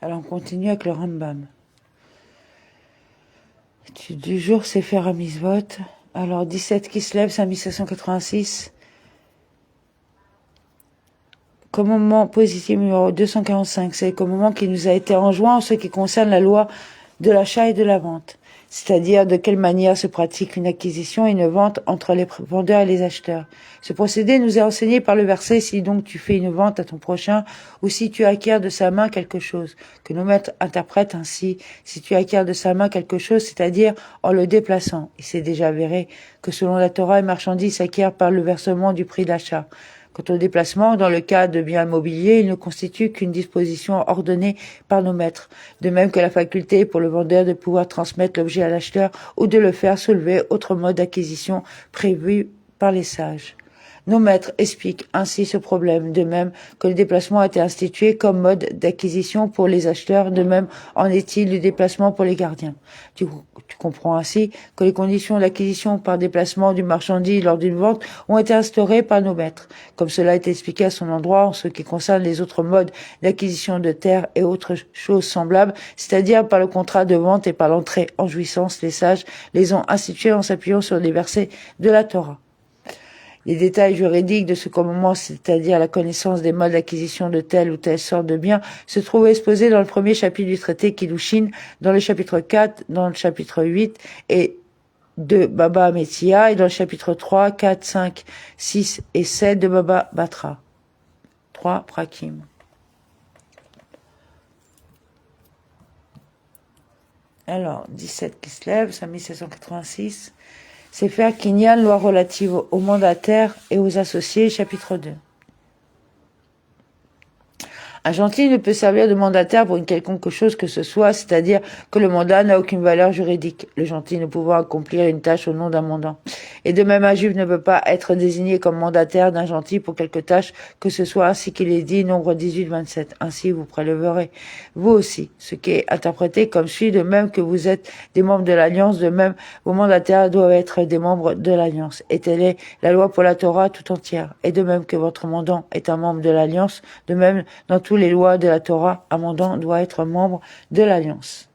Alors on continue avec le Rambam. L'étude du jour, c'est faire un misvot. Alors 17 qui se lève, c'est 1786. Commandement positif numéro 245, c'est le commandement qui nous a été enjoint en ce qui concerne la loi de l'achat et de la vente. C'est-à-dire de quelle manière se pratique une acquisition et une vente entre les vendeurs et les acheteurs. Ce procédé nous est enseigné par le verset « Si donc tu fais une vente à ton prochain ou si tu acquiers de sa main quelque chose », que nos maîtres interprètent ainsi « Si tu acquiers de sa main quelque chose », c'est-à-dire en le déplaçant. Il s'est déjà avéré que selon la Torah, une marchandise s'acquiert par le versement du prix d'achat. Quant au déplacement, dans le cas de biens immobiliers, il ne constitue qu'une disposition ordonnée par nos maîtres, de même que la faculté pour le vendeur de pouvoir transmettre l'objet à l'acheteur ou de le faire soulever autre mode d'acquisition prévu par les sages. Nos maîtres expliquent ainsi ce problème, de même que le déplacement a été institué comme mode d'acquisition pour les acheteurs, de même en est-il du déplacement pour les gardiens. Tu comprends ainsi que les conditions d'acquisition par déplacement du marchandise lors d'une vente ont été instaurées par nos maîtres, comme cela est expliqué à son endroit en ce qui concerne les autres modes d'acquisition de terres et autres choses semblables, c'est-à-dire par le contrat de vente et par l'entrée en jouissance. Les sages les ont institués en s'appuyant sur des versets de la Torah. Les détails juridiques de ce commandement, c'est-à-dire la connaissance des modes d'acquisition de telle ou telle sorte de biens, se trouvent exposés dans le premier chapitre du traité Kiddushin, dans le chapitre 4, dans le chapitre 8 et de Baba Metzia et dans le chapitre 3, 4, 5, 6 et 7 de Baba Batra. 3 Prakim. Alors, 17 qui se lève, c'est 1786. C'est faire Kinyan, loi relative aux mandataires et aux associés, chapitre 2. Un gentil ne peut servir de mandataire pour une quelconque chose que ce soit, c'est-à-dire que le mandat n'a aucune valeur juridique, le gentil ne pouvant accomplir une tâche au nom d'un mandant. Et de même, un juif ne peut pas être désigné comme mandataire d'un gentil pour quelque tâche que ce soit, ainsi qu'il est dit, nombre 18-27. Ainsi, vous préleverez, vous aussi, ce qui est interprété comme suit, de même que vous êtes des membres de l'Alliance, de même, vos mandataires doivent être des membres de l'Alliance. Et telle est la loi pour la Torah tout entière. Et de même que votre mandant est un membre de l'Alliance, de même, dans toutes les lois de la Torah, un mandant doit être membre de l'Alliance.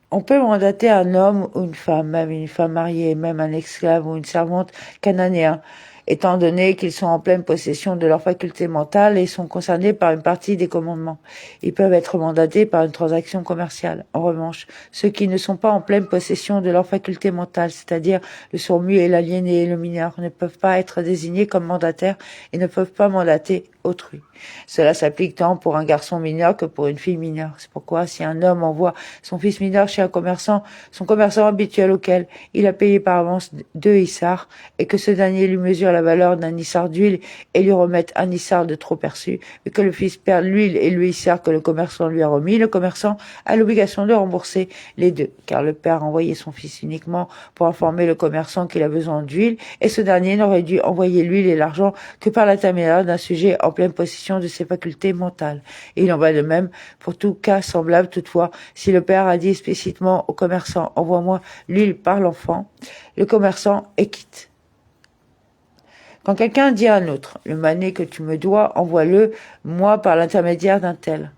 On peut mandater un homme ou une femme, même une femme mariée, même un esclave ou une servante cananéen, étant donné qu'ils sont en pleine possession de leurs facultés mentales et sont concernés par une partie des commandements. Ils peuvent être mandatés par une transaction commerciale. En revanche, ceux qui ne sont pas en pleine possession de leurs facultés mentales, c'est-à-dire le sourd-muet, l'aliéné et le mineur, ne peuvent pas être désignés comme mandataires et ne peuvent pas mandater autrui. Cela s'applique tant pour un garçon mineur que pour une fille mineure. C'est pourquoi si un homme envoie son fils mineur chez un commerçant, son commerçant habituel auquel il a payé par avance 2 issars, et que ce dernier lui mesure la valeur d'un issar d'huile et lui remette un issar de trop perçu, et que le fils perde l'huile et le issar que le commerçant lui a remis, le commerçant a l'obligation de rembourser les deux, car le père a envoyé son fils uniquement pour informer le commerçant qu'il a besoin d'huile, et ce dernier n'aurait dû envoyer l'huile et l'argent que par l'intermédiaire d'un sujet en pleine possession de ses facultés mentales. Et il en va de même pour tout cas semblable. Toutefois, si le père a dit explicitement au commerçant « envoie-moi l'huile par l'enfant », le commerçant est quitte. Quand quelqu'un dit à un autre « le mané que tu me dois, envoie-le moi par l'intermédiaire d'un tel ».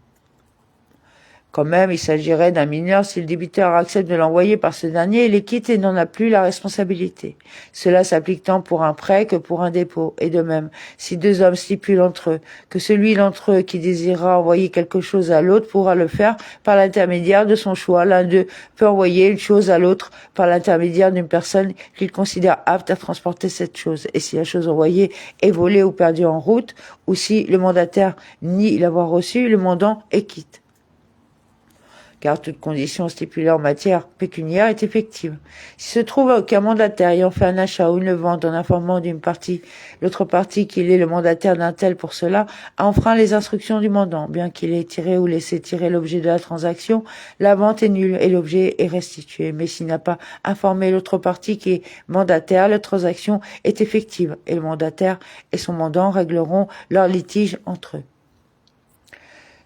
Quand même, il s'agirait d'un mineur si le débiteur accepte de l'envoyer par ce dernier, il est quitte et n'en a plus la responsabilité. Cela s'applique tant pour un prêt que pour un dépôt. Et de même, si deux hommes stipulent entre eux que celui d'entre eux qui désirera envoyer quelque chose à l'autre pourra le faire par l'intermédiaire de son choix, l'un d'eux peut envoyer une chose à l'autre par l'intermédiaire d'une personne qu'il considère apte à transporter cette chose. Et si la chose envoyée est volée ou perdue en route, ou si le mandataire nie l'avoir reçue, le mandant est quitte. Car toute condition stipulée en matière pécuniaire est effective. S'il se trouve qu'un mandataire ayant fait un achat ou une vente en informant d'une partie, l'autre partie qu'il est le mandataire d'un tel pour cela, a enfreint les instructions du mandant, bien qu'il ait tiré ou laissé tirer l'objet de la transaction, la vente est nulle et l'objet est restitué. Mais s'il n'a pas informé l'autre partie qui est mandataire, la transaction est effective et le mandataire et son mandant régleront leur litige entre eux.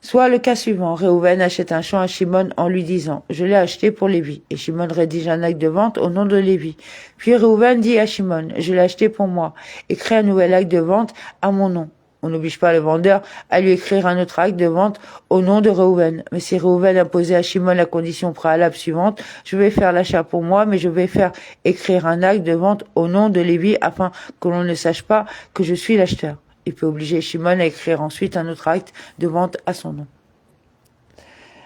Soit le cas suivant, Réhouven achète un champ à Shimon en lui disant « Je l'ai acheté pour Lévi » et Shimon rédige un acte de vente au nom de Lévi. Puis Réhouven dit à Shimon « Je l'ai acheté pour moi » et crée un nouvel acte de vente à mon nom. On n'oblige pas le vendeur à lui écrire un autre acte de vente au nom de Reuven. Mais si Reuven a posé à Shimon la condition préalable suivante, je vais faire l'achat pour moi, mais je vais faire écrire un acte de vente au nom de Lévi afin que l'on ne sache pas que je suis l'acheteur. Il peut obliger Shimon à écrire ensuite un autre acte de vente à son nom.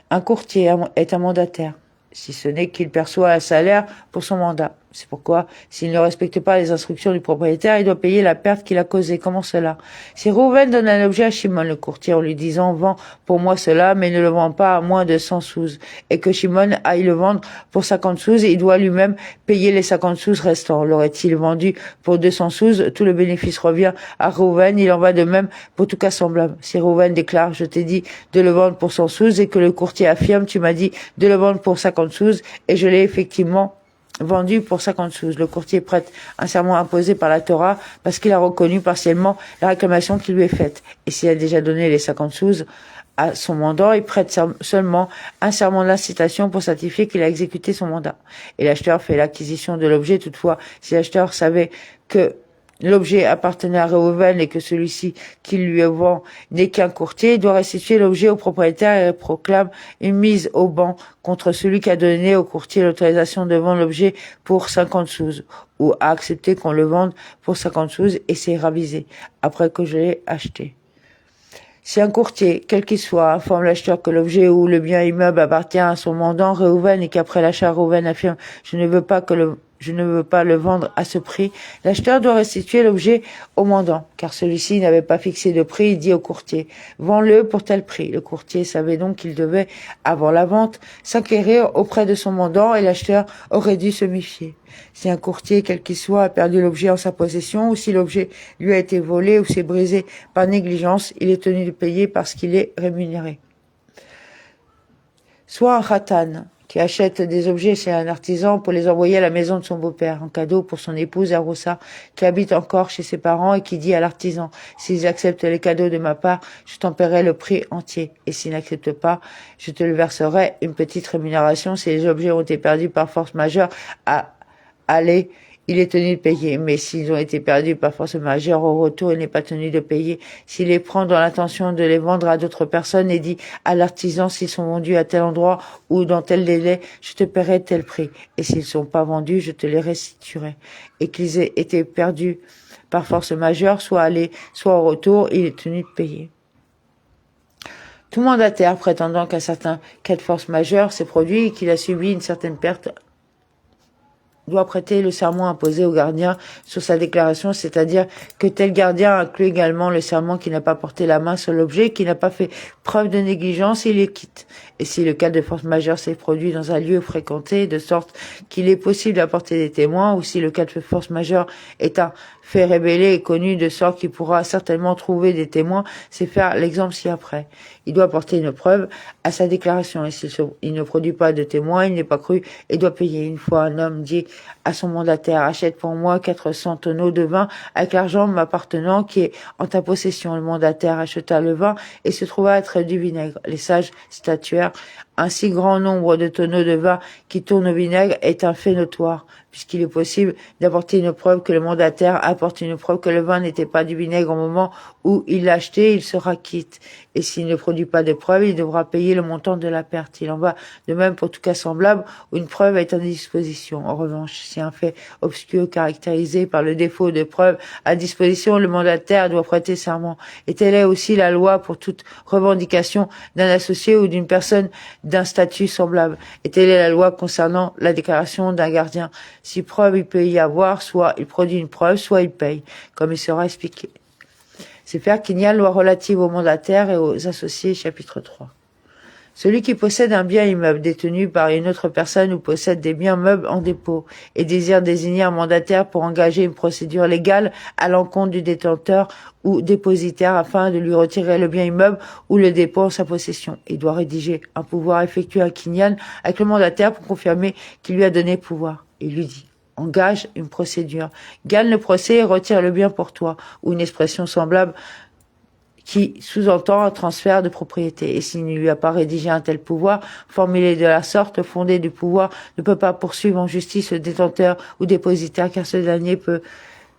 Un courtier est un mandataire, si ce n'est qu'il perçoit un salaire pour son mandat. C'est pourquoi, s'il ne respecte pas les instructions du propriétaire, il doit payer la perte qu'il a causée. Comment cela? Si Reuven donne un objet à Shimon, le courtier, en lui disant « Vends pour moi cela, mais ne le vends pas à moins de 100 sous », et que Shimon aille le vendre pour 50 sous, il doit lui-même payer les 50 sous restants. L'aurait-il vendu pour 200 sous, tout le bénéfice revient à Reuven. Il en va de même pour tout cas semblable. Si Reuven déclare « Je t'ai dit de le vendre pour 100 sous » et que le courtier affirme « Tu m'as dit de le vendre pour 50 sous » et je l'ai effectivement vendu pour 50 sous. Le courtier prête un serment imposé par la Torah parce qu'il a reconnu partiellement la réclamation qui lui est faite. Et s'il a déjà donné les 50 sous à son mandant, il prête seulement un serment d'incitation pour certifier qu'il a exécuté son mandat. Et l'acheteur fait l'acquisition de l'objet. Toutefois, si l'acheteur savait que l'objet appartenait à Reuven et que celui-ci qui lui vend n'est qu'un courtier, il doit restituer l'objet au propriétaire et proclame une mise au ban contre celui qui a donné au courtier l'autorisation de vendre l'objet pour 50 sous ou a accepté qu'on le vende pour 50 sous et c'est ravisé après que je l'ai acheté. Si un courtier, quel qu'il soit, informe l'acheteur que l'objet ou le bien immeuble appartient à son mandant Reuven et qu'après l'achat Reuven affirme « Je ne veux pas le vendre à ce prix », l'acheteur doit restituer l'objet au mandant, car celui-ci n'avait pas fixé de prix. Il dit au courtier « Vends-le pour tel prix ». Le courtier savait donc qu'il devait, avant la vente, s'inquérir auprès de son mandant et l'acheteur aurait dû se méfier. Si un courtier, quel qu'il soit, a perdu l'objet en sa possession ou si l'objet lui a été volé ou s'est brisé par négligence, il est tenu de payer parce qu'il est rémunéré. Soit un khatan qui achète des objets chez un artisan pour les envoyer à la maison de son beau-père, en cadeau pour son épouse Aroussa, qui habite encore chez ses parents et qui dit à l'artisan « S'ils acceptent les cadeaux de ma part, je t'en paierai le prix entier. Et s'ils n'acceptent pas, je te le verserai une petite rémunération si les objets ont été perdus par force majeure Allez, il est tenu de payer, mais s'ils ont été perdus par force majeure au retour, il n'est pas tenu de payer. S'il les prend dans l'intention de les vendre à d'autres personnes et dit à l'artisan s'ils sont vendus à tel endroit ou dans tel délai, je te paierai tel prix. Et s'ils sont pas vendus, je te les restituerai. Et qu'ils aient été perdus par force majeure, soit aller, soit au retour, il est tenu de payer. Tout mandataire prétendant qu'un certain cas de force majeure s'est produit et qu'il a subi une certaine perte doit prêter le serment imposé au gardien sur sa déclaration, c'est-à-dire que tel gardien inclut également le serment qui n'a pas porté la main sur l'objet, qui n'a pas fait preuve de négligence, il les quitte. Et si le cas de force majeure s'est produit dans un lieu fréquenté, de sorte qu'il est possible d'apporter des témoins, ou si le cas de force majeure est un fait révélé et connu, de sorte qu'il pourra certainement trouver des témoins, c'est faire l'exemple ci-après. Il doit apporter une preuve à sa déclaration, et s'il ne produit pas de témoins, il n'est pas cru et doit payer. Une fois un homme dit à son mandataire, achète pour moi 400 tonneaux de vin avec l'argent m'appartenant qui est en ta possession. Le mandataire acheta le vin et se trouva être du vinaigre. Les sages statuèrent, un si grand nombre de tonneaux de vin qui tournent au vinaigre est un fait notoire, puisqu'il est possible d'apporter une preuve que le mandataire apporte une preuve que le vin n'était pas du vinaigre au moment où il l'a acheté, il sera quitte. Et s'il ne produit pas de preuve, il devra payer le montant de la perte. Il en va de même pour tout cas semblable où une preuve est à disposition. En revanche, si un fait obscur caractérisé par le défaut de preuve à disposition, le mandataire doit prêter serment. Et telle est aussi la loi pour toute revendication d'un associé ou d'une personne d'un statut semblable. Et telle est la loi concernant la déclaration d'un gardien. Si preuve il peut y avoir, soit il produit une preuve, soit il paye, comme il sera expliqué. C'est faire qu'il y a une loi relative aux mandataires et aux associés, chapitre 3. Celui qui possède un bien immeuble détenu par une autre personne ou possède des biens meubles en dépôt et désire désigner un mandataire pour engager une procédure légale à l'encontre du détenteur ou dépositaire afin de lui retirer le bien immeuble ou le dépôt en sa possession. Il doit rédiger un pouvoir, effectuer un kinyan avec le mandataire pour confirmer qu'il lui a donné pouvoir. Il lui dit: engage une procédure, gagne le procès et retire le bien pour toi, ou une expression semblable qui sous-entend un transfert de propriété. Et s'il ne lui a pas rédigé un tel pouvoir, formulé de la sorte, le fondé du pouvoir ne peut pas poursuivre en justice le détenteur ou dépositaire, car ce dernier peut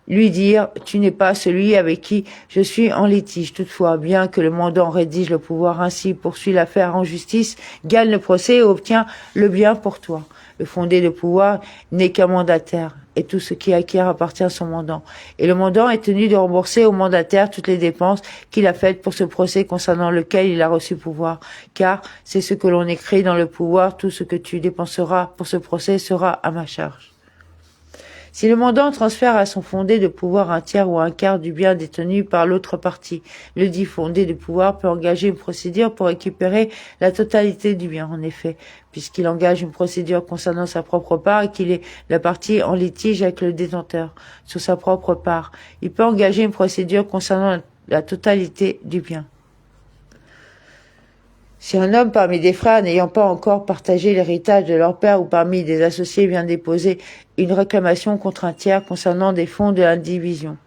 lui dire « Tu n'es pas celui avec qui je suis en litige ». Toutefois, bien que le mandant rédige le pouvoir ainsi, poursuit l'affaire en justice, gagne le procès et obtient le bien pour toi. Le fondé de pouvoir n'est qu'un mandataire, et tout ce qui acquiert appartient à son mandant. Et le mandant est tenu de rembourser au mandataire toutes les dépenses qu'il a faites pour ce procès concernant lequel il a reçu pouvoir. Car c'est ce que l'on écrit dans le pouvoir, tout ce que tu dépenseras pour ce procès sera à ma charge. Si le mandant transfère à son fondé de pouvoir un tiers ou un quart du bien détenu par l'autre partie, le dit fondé de pouvoir peut engager une procédure pour récupérer la totalité du bien. En effet, puisqu'il engage une procédure concernant sa propre part et qu'il est la partie en litige avec le détenteur sur sa propre part, il peut engager une procédure concernant la totalité du bien. Si un homme parmi des frères n'ayant pas encore partagé l'héritage de leur père ou parmi des associés vient déposer une réclamation contre un tiers concernant des fonds de l'indivision,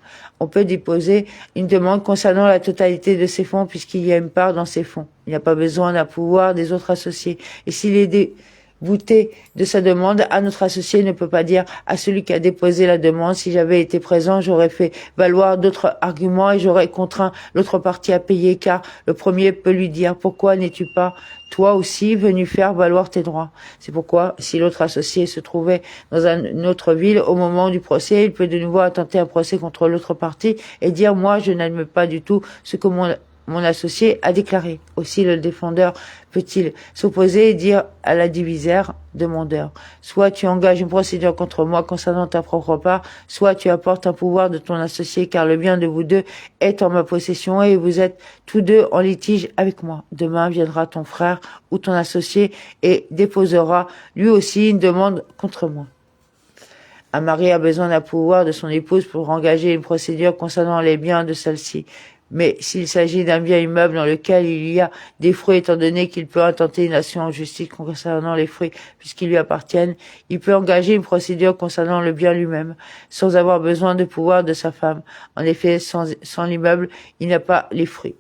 on peut déposer une demande concernant la totalité de ces fonds puisqu'il y a une part dans ces fonds. Il n'y a pas besoin d'un pouvoir des autres associés. Et s'il est débouté de sa demande, un autre associé ne peut pas dire à celui qui a déposé la demande « Si j'avais été présent, j'aurais fait valoir d'autres arguments et j'aurais contraint l'autre partie à payer » car le premier peut lui dire « Pourquoi n'es-tu pas toi aussi venu faire valoir tes droits ?» C'est pourquoi, si l'autre associé se trouvait dans une autre ville au moment du procès, il peut de nouveau intenter un procès contre l'autre partie et dire « Moi, je n'admets pas du tout ce que mon associé a déclaré. » Aussi, le défendeur peut-il s'opposer et dire à la divisaire demandeur « Soit tu engages une procédure contre moi concernant ta propre part, soit tu apportes un pouvoir de ton associé, car le bien de vous deux est en ma possession et vous êtes tous deux en litige avec moi. Demain viendra ton frère ou ton associé et déposera lui aussi une demande contre moi. » Un mari a besoin d'un pouvoir de son épouse pour engager une procédure concernant les biens de celle-ci. Mais s'il s'agit d'un bien immeuble dans lequel il y a des fruits, étant donné qu'il peut intenter une action en justice concernant les fruits puisqu'ils lui appartiennent, il peut engager une procédure concernant le bien lui-même, sans avoir besoin de pouvoir de sa femme. En effet, sans l'immeuble, il n'a pas les fruits.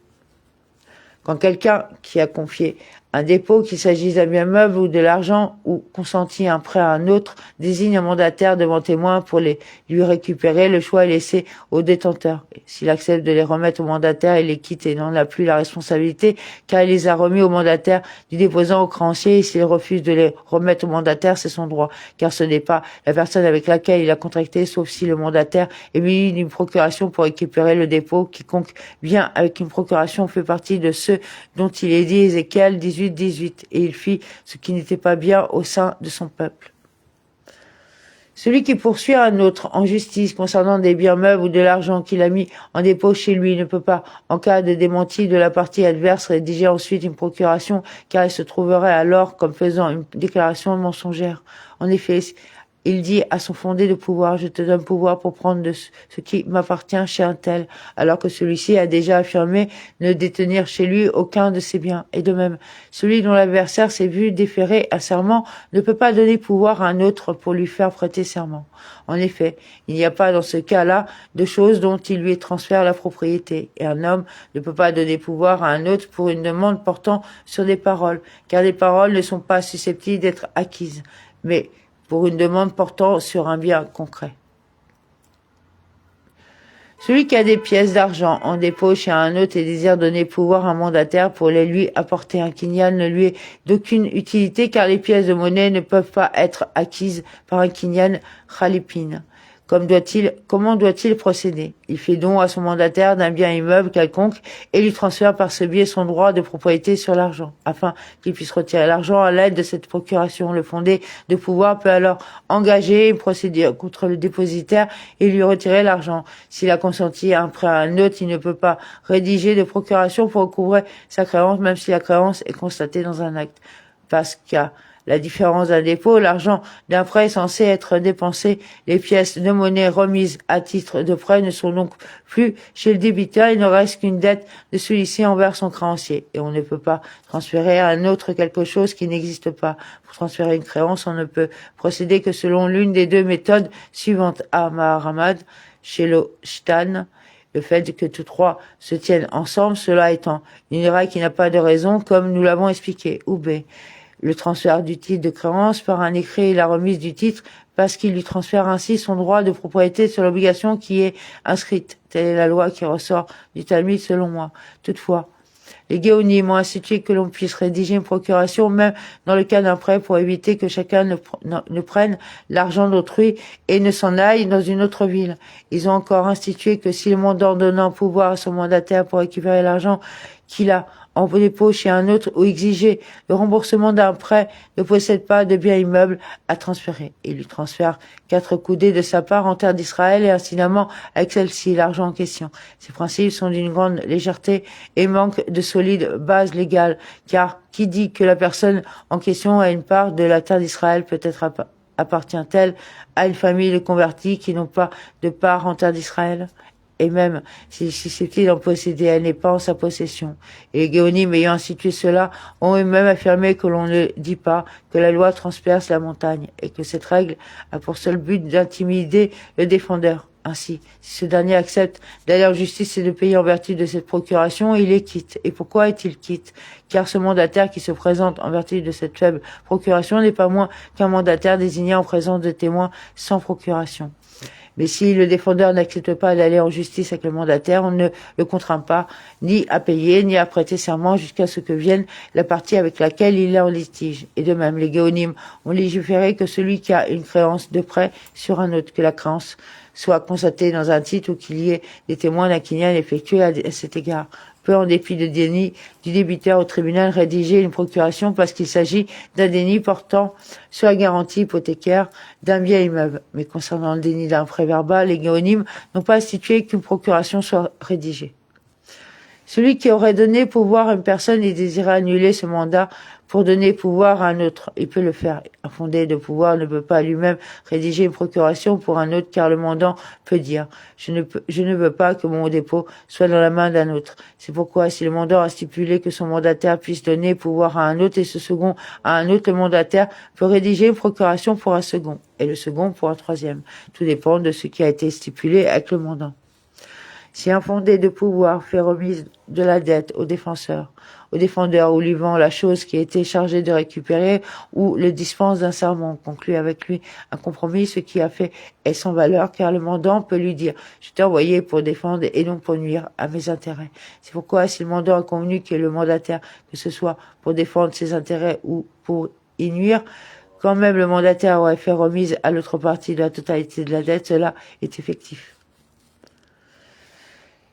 Quand quelqu'un qui a confié un dépôt, qu'il s'agisse d'un bien meuble ou de l'argent, ou consenti un prêt à un autre, désigne un mandataire devant témoin pour lui récupérer, le choix est laissé au détenteur. S'il accepte de les remettre au mandataire, il les quitte et n'en a plus la responsabilité, car il les a remis au mandataire du déposant au créancier, et s'il refuse de les remettre au mandataire, c'est son droit, car ce n'est pas la personne avec laquelle il a contracté, sauf si le mandataire est muni d'une procuration pour récupérer le dépôt. Quiconque vient avec une procuration fait partie de ceux dont il est dit Ézéchiel 18, et il fit ce qui n'était pas bien au sein de son peuple. Celui qui poursuit un autre en justice concernant des biens meubles ou de l'argent qu'il a mis en dépôt chez lui ne peut pas, en cas de démenti de la partie adverse, rédiger ensuite une procuration, car il se trouverait alors comme faisant une déclaration mensongère. En effet, il dit à son fondé de pouvoir « Je te donne pouvoir pour prendre de ce qui m'appartient chez un tel », alors que celui-ci a déjà affirmé ne détenir chez lui aucun de ses biens. Et de même, celui dont l'adversaire s'est vu déférer un serment ne peut pas donner pouvoir à un autre pour lui faire prêter serment. En effet, il n'y a pas dans ce cas-là de choses dont il lui transfère la propriété, et un homme ne peut pas donner pouvoir à un autre pour une demande portant sur des paroles, car les paroles ne sont pas susceptibles d'être acquises, mais pour une demande portant sur un bien concret. Celui qui a des pièces d'argent en dépôt chez un autre et désire donner pouvoir à un mandataire pour les lui apporter un quinyan ne lui est d'aucune utilité, car les pièces de monnaie ne peuvent pas être acquises par un quinyan khalipin. Comment doit-il procéder? Il fait don à son mandataire d'un bien immeuble quelconque et lui transfère par ce biais son droit de propriété sur l'argent. Afin qu'il puisse retirer l'argent à l'aide de cette procuration, le fondé de pouvoir peut alors engager une procédure contre le dépositaire et lui retirer l'argent. S'il a consenti à un prêt à un autre, il ne peut pas rédiger de procuration pour recouvrer sa créance, même si la créance est constatée dans un acte. Parce qu'à la différence d'un dépôt, l'argent d'un prêt est censé être dépensé. Les pièces de monnaie remises à titre de prêt ne sont donc plus chez le débiteur. Il ne reste qu'une dette de celui-ci envers son créancier. Et on ne peut pas transférer à un autre quelque chose qui n'existe pas. Pour transférer une créance, on ne peut procéder que selon l'une des deux méthodes suivantes. A. Maharamad, chez le Shtan, le fait que tous trois se tiennent ensemble, cela étant une règle qui n'a pas de raison, comme nous l'avons expliqué. Ou B. Le transfert du titre de créance par un écrit et la remise du titre parce qu'il lui transfère ainsi son droit de propriété sur l'obligation qui est inscrite. Telle est la loi qui ressort du Talmud selon moi. Toutefois, les Géonim ont institué que l'on puisse rédiger une procuration, même dans le cas d'un prêt, pour éviter que chacun ne prenne l'argent d'autrui et ne s'en aille dans une autre ville. Ils ont encore institué que si le mandant donnant pouvoir à son mandataire pour récupérer l'argent qu'il a en dépôt chez un autre ou exiger le remboursement d'un prêt ne possède pas de biens immeubles à transférer. Il lui transfère 4 coudées de sa part en terre d'Israël et incidemment avec celle-ci, l'argent en question. Ces principes sont d'une grande légèreté et manquent de solide base légale, car qui dit que la personne en question a une part de la terre d'Israël peut-être appartient-elle à une famille de convertis qui n'ont pas de part en terre d'Israël? Et même s'il est susceptible d'en posséder, elle n'est pas en sa possession. Et les Géonim ayant institué cela ont eux-mêmes affirmé que l'on ne dit pas que la loi transperce la montagne et que cette règle a pour seul but d'intimider le défendeur. Ainsi, si ce dernier accepte d'aller en justice et de payer en vertu de cette procuration, il est quitte. Et pourquoi est-il quitte? Car ce mandataire qui se présente en vertu de cette faible procuration n'est pas moins qu'un mandataire désigné en présence de témoins sans procuration. Mais si le défendeur n'accepte pas d'aller en justice avec le mandataire, on ne le contraint pas ni à payer, ni à prêter serment jusqu'à ce que vienne la partie avec laquelle il est en litige. Et de même, les Géonim ont légiféré que celui qui a une créance de prêt sur un autre, que la créance soit constatée dans un titre ou qu'il y ait des témoins d'un kinyan effectués à cet égard. Peut, en dépit de déni du débiteur au tribunal, rédiger une procuration parce qu'il s'agit d'un déni portant sur la garantie hypothécaire d'un bien immeuble. Mais concernant le déni d'un prêt verbal, les Géonim n'ont pas institué qu'une procuration soit rédigée. Celui qui aurait donné pouvoir à une personne et désirait annuler ce mandat pour donner pouvoir à un autre, il peut le faire. Un fondé de pouvoir ne peut pas lui-même rédiger une procuration pour un autre, car le mandant peut dire « je ne veux pas que mon dépôt soit dans la main d'un autre ». C'est pourquoi si le mandant a stipulé que son mandataire puisse donner pouvoir à un autre et ce second à un autre, le mandataire peut rédiger une procuration pour un second et le second pour un troisième. Tout dépend de ce qui a été stipulé avec le mandant. Si un fondé de pouvoir fait remise de la dette au défendeur ou lui vend la chose qui a été chargé de récupérer ou le dispense d'un serment, conclut avec lui un compromis, ce qui a fait est sans valeur car le mandant peut lui dire « je t'ai envoyé pour défendre et non pour nuire à mes intérêts ». C'est pourquoi si le mandant a convenu que le mandataire, que ce soit pour défendre ses intérêts ou pour y nuire, quand même le mandataire aurait fait remise à l'autre partie de la totalité de la dette, cela est effectif.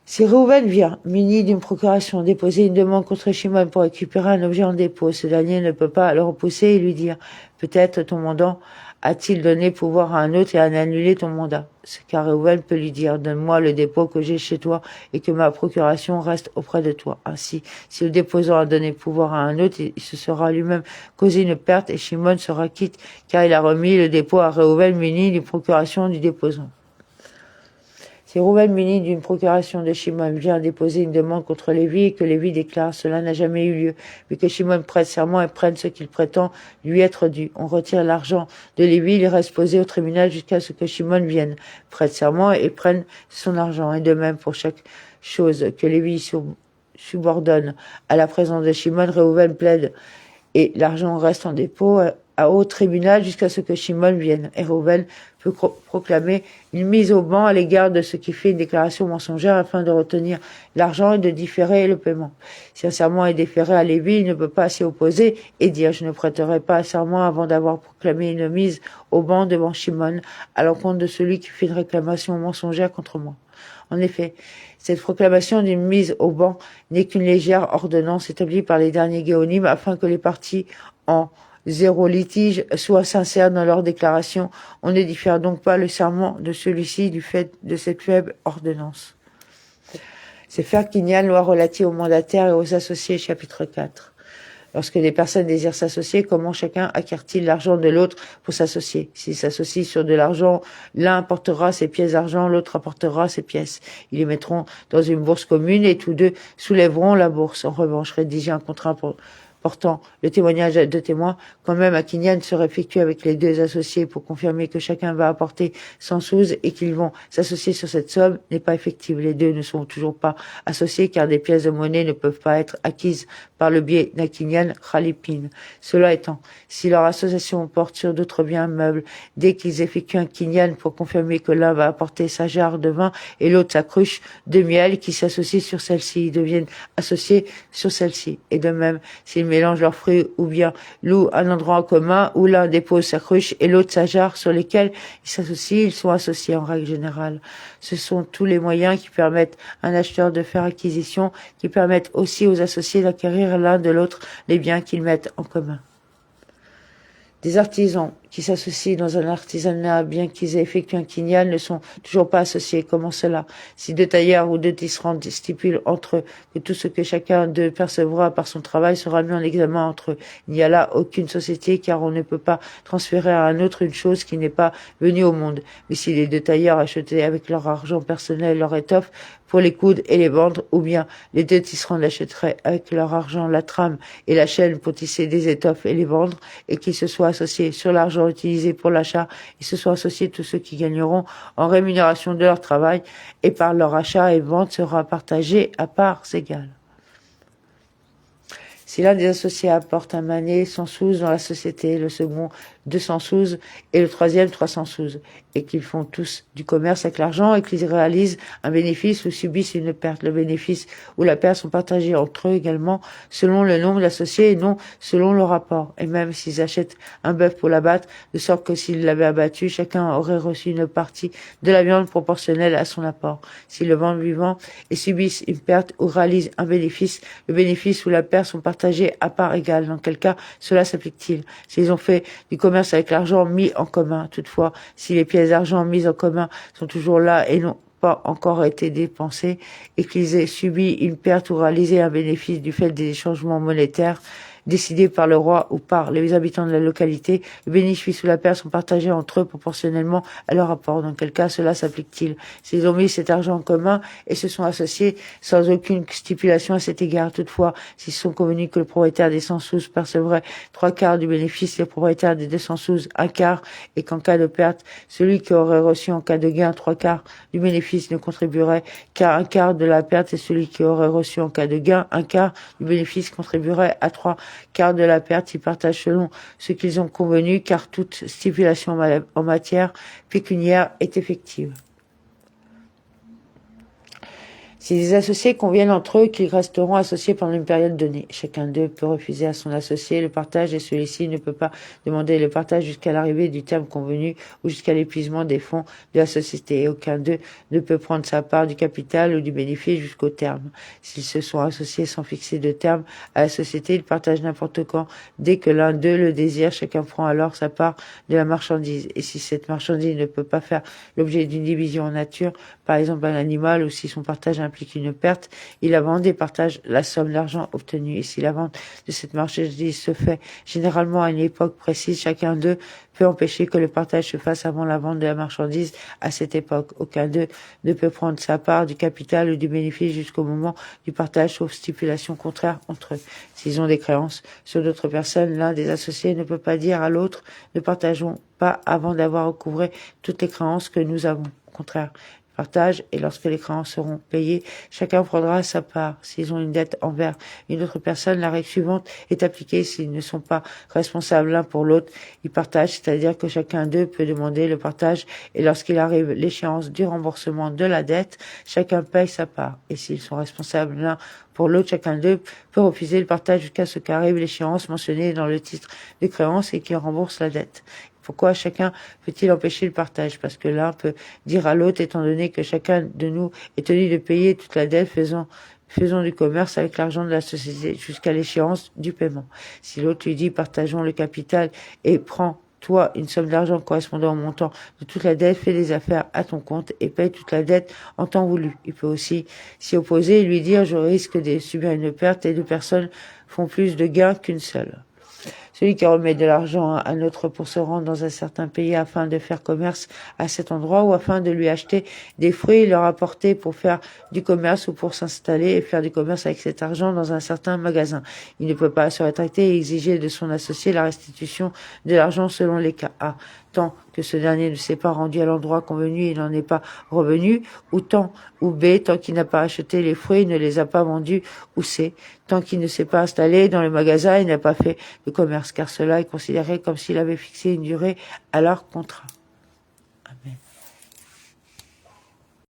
Si Réhouven vient, muni d'une procuration, déposer une demande contre Shimon pour récupérer un objet en dépôt, ce dernier ne peut pas le repousser et lui dire « peut-être ton mandant a-t-il donné pouvoir à un autre et a annulé ton mandat ?» Ce car Réhouven peut lui dire « donne-moi le dépôt que j'ai chez toi et que ma procuration reste auprès de toi. » Ainsi, si le déposant a donné pouvoir à un autre, il se sera lui-même causé une perte et Shimon sera quitte car il a remis le dépôt à Réhouven muni d'une procuration du déposant. Si Réhouven, muni d'une procuration de Shimon, vient déposer une demande contre Lévi et que Lévi déclare cela n'a jamais eu lieu, mais que Shimon prête serment et prenne ce qu'il prétend lui être dû. On retire l'argent de Lévi, il reste posé au tribunal jusqu'à ce que Shimon vienne, prête serment et prenne son argent. Et de même pour chaque chose que Lévi subordonne à la présence de Shimon, Réhouven plaide et l'argent reste en dépôt au tribunal jusqu'à ce que Shimon vienne. Et Réhouven peut proclamer une mise au banc à l'égard de ce qui fait une déclaration mensongère afin de retenir l'argent et de différer le paiement. Si un serment est déféré à Lévi, il ne peut pas s'y opposer et dire « je ne prêterai pas un serment avant d'avoir proclamé une mise au banc devant Shimon à l'encontre de celui qui fait une réclamation mensongère contre moi ». En effet, cette proclamation d'une mise au banc n'est qu'une légère ordonnance établie par les derniers Géonim afin que les parties en zéro litige soient sincères dans leur déclaration. On ne diffère donc pas le serment de celui-ci du fait de cette faible ordonnance. C'est faire Kinyan, loi relative aux mandataires et aux associés, chapitre 4. Lorsque des personnes désirent s'associer, comment chacun acquiert-il l'argent de l'autre pour s'associer? S'ils s'associent sur de l'argent, l'un apportera ses pièces d'argent, l'autre apportera ses pièces. Ils les mettront dans une bourse commune et tous deux soulèveront la bourse. En revanche, rédiger un contrat portant le témoignage de témoins, quand même un kinyan sera effectué avec les deux associés pour confirmer que chacun va apporter 100 sous et qu'ils vont s'associer sur cette somme n'est pas effective. Les deux ne sont toujours pas associés car des pièces de monnaie ne peuvent pas être acquises par le biais d'un kinyan khalipin. Cela étant, si leur association porte sur d'autres biens meubles, dès qu'ils effectuent un kinyan pour confirmer que l'un va apporter sa jarre de vin et l'autre sa cruche de miel qui s'associe sur celle-ci, ils deviennent associés sur celle-ci. Et de même, s'ils mélangent leurs fruits ou bien louent un endroit en commun où l'un dépose sa cruche et l'autre sa jarre sur lesquels ils s'associent, ils sont associés en règle générale. Ce sont tous les moyens qui permettent à un acheteur de faire acquisition, qui permettent aussi aux associés d'acquérir l'un de l'autre les biens qu'ils mettent en commun. Des artisans qui s'associent dans un artisanat, bien qu'ils aient effectué un kinyan, ne sont toujours pas associés. Comment cela? Si deux tailleurs ou deux tisserands stipulent entre eux que tout ce que chacun d'eux percevra par son travail sera mis en examen entre eux, il n'y a là aucune société car on ne peut pas transférer à un autre une chose qui n'est pas venue au monde. Mais si les deux tailleurs achetaient avec leur argent personnel leur étoffe pour les coudre et les vendre, ou bien les deux tisserands l'achèteraient avec leur argent la trame et la chaîne pour tisser des étoffes et les vendre, et qu'ils se soient associés sur l'argent utilisé pour l'achat, et se soient associés tous ceux qui gagneront en rémunération de leur travail, et par leur achat et vente sera partagé à parts égales. Si l'un des associés apporte un mané 100 sous dans la société, le second 200 sous et le troisième 300 sous, et qu'ils font tous du commerce avec l'argent et qu'ils réalisent un bénéfice ou subissent une perte, le bénéfice ou la perte sont partagés entre eux également selon le nombre d'associés et non selon le rapport. Et même s'ils achètent un bœuf pour l'abattre, de sorte que s'ils l'avaient abattu, chacun aurait reçu une partie de la viande proportionnelle à son apport. S'ils le vendent vivant et subissent une perte ou réalisent un bénéfice, le bénéfice ou la perte sont partagés à part égale. Dans quel cas cela s'applique-t-il? S'ils ont fait du commerce avec l'argent mis en commun, toutefois, si les pièces d'argent mises en commun sont toujours là et n'ont pas encore été dépensées et qu'ils aient subi une perte ou réalisé un bénéfice du fait des changements monétaires décidés par le roi ou par les habitants de la localité, le bénéfice ou la perte sont partagés entre eux proportionnellement à leur apport. Dans quel cas cela s'applique-t-il? S'ils ont mis cet argent en commun et se sont associés sans aucune stipulation à cet égard, toutefois, s'ils sont convenus que le propriétaire des 100 sous percevrait 3/4 du bénéfice, le propriétaire des 200 sous 1/4, et qu'en cas de perte, celui qui aurait reçu en cas de gain 3/4 du bénéfice ne contribuerait qu'à 1/4 de la perte, et celui qui aurait reçu en cas de gain 1/4 du bénéfice contribuerait à 3/4 de la perte. Ils partagent selon ce qu'ils ont convenu, car toute stipulation en matière pécuniaire est effective. Si les associés conviennent entre eux qu'ils resteront associés pendant une période donnée, chacun d'eux peut refuser à son associé le partage et celui-ci ne peut pas demander le partage jusqu'à l'arrivée du terme convenu ou jusqu'à l'épuisement des fonds de la société. Et aucun d'eux ne peut prendre sa part du capital ou du bénéfice jusqu'au terme. S'ils se sont associés sans fixer de terme à la société, ils partagent n'importe quand. Dès que l'un d'eux le désire, chacun prend alors sa part de la marchandise. Et si cette marchandise ne peut pas faire l'objet d'une division en nature, par exemple un animal, ou si son partage implique une perte, il la vend et partage la somme d'argent obtenue. Et si la vente de cette marchandise se fait généralement à une époque précise, chacun d'eux peut empêcher que le partage se fasse avant la vente de la marchandise à cette époque. Aucun d'eux ne peut prendre sa part du capital ou du bénéfice jusqu'au moment du partage, sauf stipulation contraire entre eux. S'ils ont des créances sur d'autres personnes, l'un des associés ne peut pas dire à l'autre « ne partageons pas avant d'avoir recouvré toutes les créances que nous avons ». Au contraire, partage, et lorsque les créances seront payées, chacun prendra sa part. S'ils ont une dette envers une autre personne, la règle suivante est appliquée. S'ils ne sont pas responsables l'un pour l'autre, ils partagent, c'est-à-dire que chacun d'eux peut demander le partage, et lorsqu'il arrive l'échéance du remboursement de la dette, chacun paye sa part. Et s'ils sont responsables l'un pour l'autre, chacun d'eux peut refuser le partage jusqu'à ce qu'arrive l'échéance mentionnée dans le titre de créance et qu'il rembourse la dette. Pourquoi chacun peut-il empêcher le partage? Parce que l'un peut dire à l'autre, étant donné que chacun de nous est tenu de payer toute la dette, faisons du commerce avec l'argent de la société jusqu'à l'échéance du paiement. Si l'autre lui dit, partageons le capital et prends toi une somme d'argent correspondant au montant de toute la dette, fais des affaires à ton compte et paye toute la dette en temps voulu. Il peut aussi s'y opposer et lui dire, je risque de subir une perte et deux personnes font plus de gains qu'une seule. Celui qui remet de l'argent à un autre pour se rendre dans un certain pays afin de faire commerce à cet endroit ou afin de lui acheter des fruits et leur apporter pour faire du commerce ou pour s'installer et faire du commerce avec cet argent dans un certain magasin. Il ne peut pas se rétracter et exiger de son associé la restitution de l'argent selon les cas. A. Tant que ce dernier ne s'est pas rendu à l'endroit convenu et n'en est pas revenu, ou B, tant qu'il n'a pas acheté les fruits et ne les a pas vendus, ou C, tant qu'il ne s'est pas installé dans le magasin et n'a pas fait de commerce, car cela est considéré comme s'il avait fixé une durée à leur contrat.